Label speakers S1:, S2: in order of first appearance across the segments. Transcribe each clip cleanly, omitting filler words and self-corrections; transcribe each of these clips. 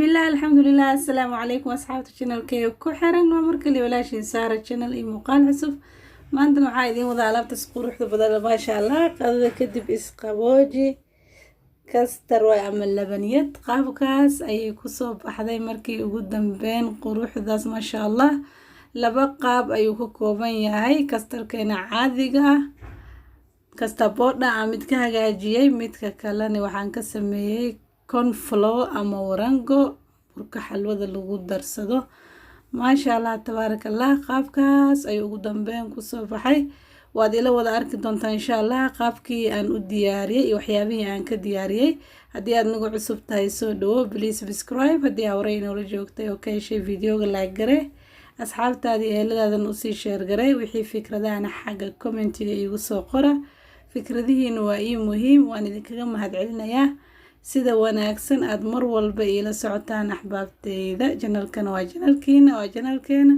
S1: bismillaah alxamdulilah assalaamu calaykum asxaabta channelkeyga ku xiran waa markale walaashiin saara channel iyo muuqaal cusub. maantana waxaa idiin wadaa alaabtaas quruxda badan maasha allah. qadada kadib isqabooji kastar way ama labaniyad qaabkaas ayay kusoo baxday markii ugu dambeyn quruxdaas maasha allah. laba qaab ayuu ka kooban yahay kastarkeena caadiga ah kastaboodha aan mid ka hagaajiyey, midka kalena waxaan ka sameeyey cornflour ama warango burka xalwada lagu darsado. maasha allah tabaarakallah, qaabkaas ayuu ugu dambeyn kusoo baxay. waad ila wada arki doontaa insha allah qaabkii aan u diyaariyey iyo waxyaabihii aan ka diyaariyey. haddii aad nagu cusub tahay soo dhawo, please subscribe. haddii aa horey inoola joogtay oo ka heshay videoga like gare, asxaabtaadii eeladaadan usii sheer garay. wixii fikradahana xagga commentiga iigu soo qora. fikradihiina waa ii muhiim, waan idinkaga mahadcelinayaa sida wanaagsan aad mar walba iila socotaan axbaabteyda. janalkana waa janalkeena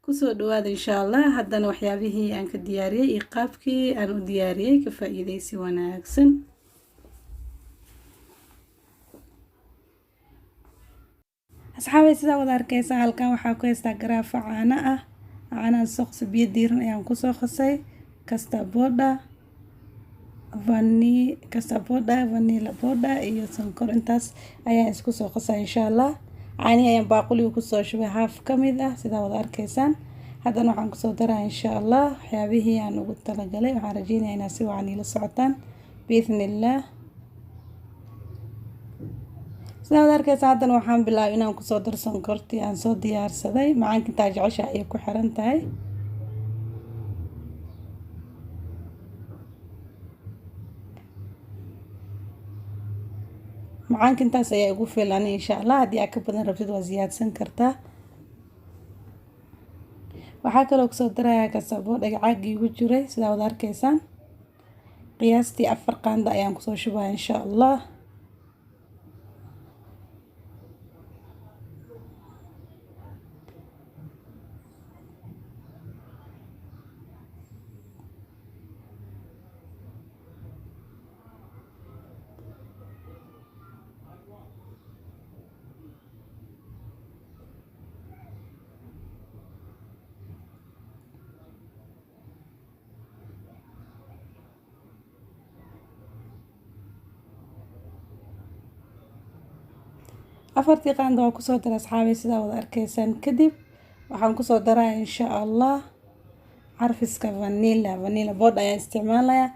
S1: kusoo dhawaada insha allah. haddana waxyaabihii aan ka diyaariyey iyo qaabkii aan u diyaariyey ka faa'iidaysi wanaagsan. asxaabay sidaa wada arkaysa halkan waxaa ku haystaa garaafo caano ah. caanaha soqsi biyo diiran ayaan kusoo qasay kastaboodha vanilla boda iyo sonkor. intaas ayaan isku soo qasay insha allah. caanihi ayaan baaquliga kusoo shubay haaf ka mid ah sidaa wada arkaysaan. haddana waxaan kusoo daraa insha allah waxyaabihii aan ugu talagalay. waxaan rajeynayaa inaad si wacan iila socotaan biidnillaah. sidaa wada arkaysaan haddana waxaan bilaabay inaan kusoo daro sonkortii aan soo diyaarsaday. macaanka intaa jecesha ayay ku xiran tahay. macaanka intaas ayaa ugu filan insha allah. haddii aad ka badan rabtid waa siyaadsan kartaa. waxaa kaloo kusoo darayaa kasaboodha caagii ugu jiray sidaa wada arkaysaan. qiyaastii 4 qaando ayaan kusoo shubaa insha allah. afartii qaando waa kusoo dara asxaabay sidaa wada arkaysaan. kadib waxaan kusoo daraa insha allah carfiska vanilla board ayaan isticmaalayaa.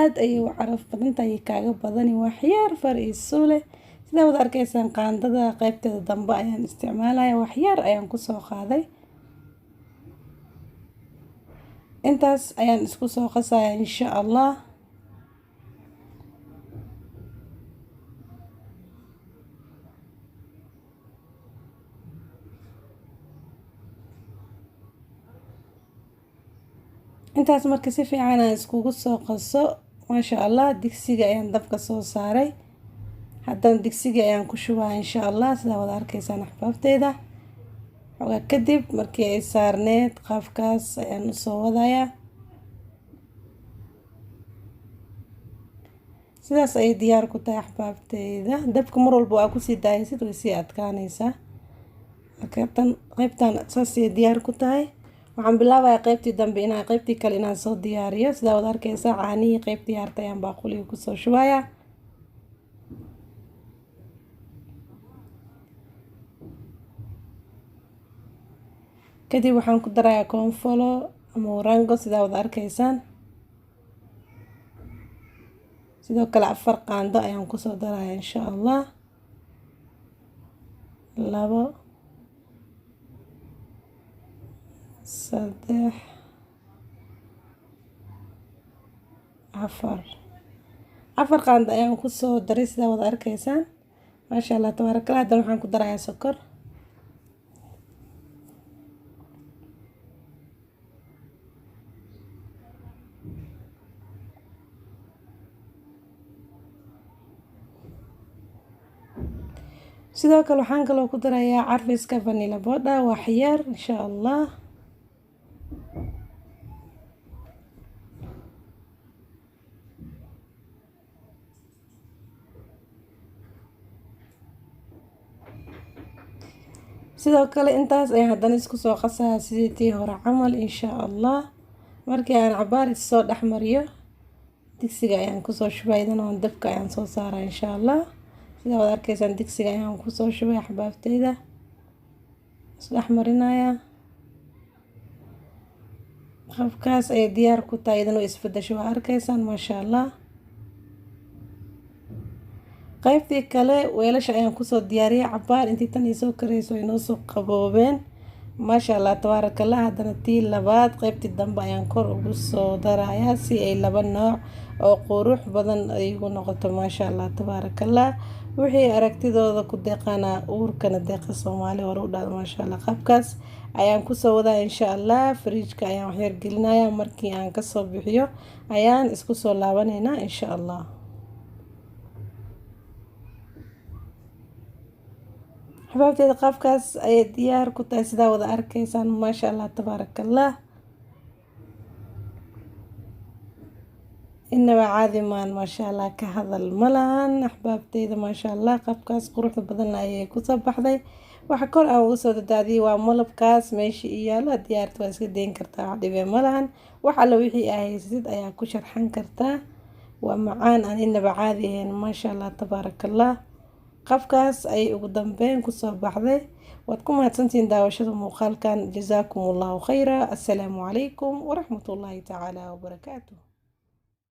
S1: aad ayay u caraf badan tahay, kaaga badani waxyaar fariiso leh. sidaa wada arkaysaan qaandada qaybteeda dambe ayaan isticmaalayaa. waxyaar ayaan kusoo qaaday. intaas ayaan isku soo qasayaa insha allah. intaas marka si fiican aan iskugu soo qaso maasha allah. digsiga ayaan dabka soo saaray. haddana digsiga ayaan ku shubaa insha allah sidaa wada arkaysaan axbaabteyda. xogaa kadib markii ay saarneed qaabkaas ayaan usoo wadayaa. sidaas ayay diyaar ku tahay axbaabteyda. dabka mar walba waa kusii daayaysid way sii adkaanaysaa. qaybtan saas ayay diyaar ku tahay. waxaan bilaabayaa qaybtii dambe qaybtii kale inaan soo diyaariyo. sidaa wada arkaysa caanihii qaybtii harta ayaan baaquliga kusoo shubayaa. kadib waxaan ku darayaa cornflour ama warango sidaa wada arkaysaan. sidoo kale 4 qaando ayaan kusoo darayaa insha allah. 2 3 4 qaando ayaan kusoo daray sidaa wada arkaysaan. maasha allah tabaarakallah. haddana waxaan ku darayaa sokor. sidoo kale waxaan kaloo ku darayaa carfiska vanilla boda waxyar insha allah. sidoo kale intaas ayaan haddana isku soo qasayaa sidii tii hore camal insha allah. markii aan cabaar soo dhexmariyo digsiga ayaan kusoo shubay, idana aan dabka ayaan soo saaraa insha allah. sida wada arkaysaan digsiga ayaan kusoo shubay xabaabteyda, isku dhexmarinayaa. qabkaas ay diyaar ku tahay, idana isbedesho waa arkaysaan maasha allah. qaybtii kale weelasha ayaan kusoo diyaariyay cabaar intii tan isoo karayso inoo soo qaboobeen maasha allah tabaarakallah. haddana tii labaad qaybtii dambe ayaan kor ugu soo darayaa si ay laba nooc oo qurux badan ay ugu noqoto maasha allah tabaarakallah. wixii aragtidooda ku deeqana uurkana deeqa Soomaali hore u dhaad maasha allah. qabkaas ayaan kusoo wadaa insha allah. fridge-ka ayaan wax yar gelinayaa, markii aan kasoo bixiyo ayaan isku soo laabanaynaa insha allah. xabaabteeda qaabkaas ayay diyaar ku tahay sidaa wada arkaysaan maasha allah tabaarakallah. inaba caadi maan maasha allah, ka hadal ma lahan axbaabteyda maasha allah. qaabkaas quruxda badan ayay kusoo baxday. waxa kor aan uga soo dadaadiyay waa malabkaas meesha iyaalo, diyaarta waa iska dayn kartaa, wax dhibee ma lahan. wax alla wixii ahaysid ayaa ku sharxan kartaa. waa macaan aan inaba caadi ahayn maasha allah tabaarakallah. qabkaas ayay ugu dambeyn kusoo baxday. waad ku mahadsantihiin daawashada muuqaalkan. jazaakumullahu khayra. assalaamu calaykum waraxmatullaahi tacaala wabarakaatuh.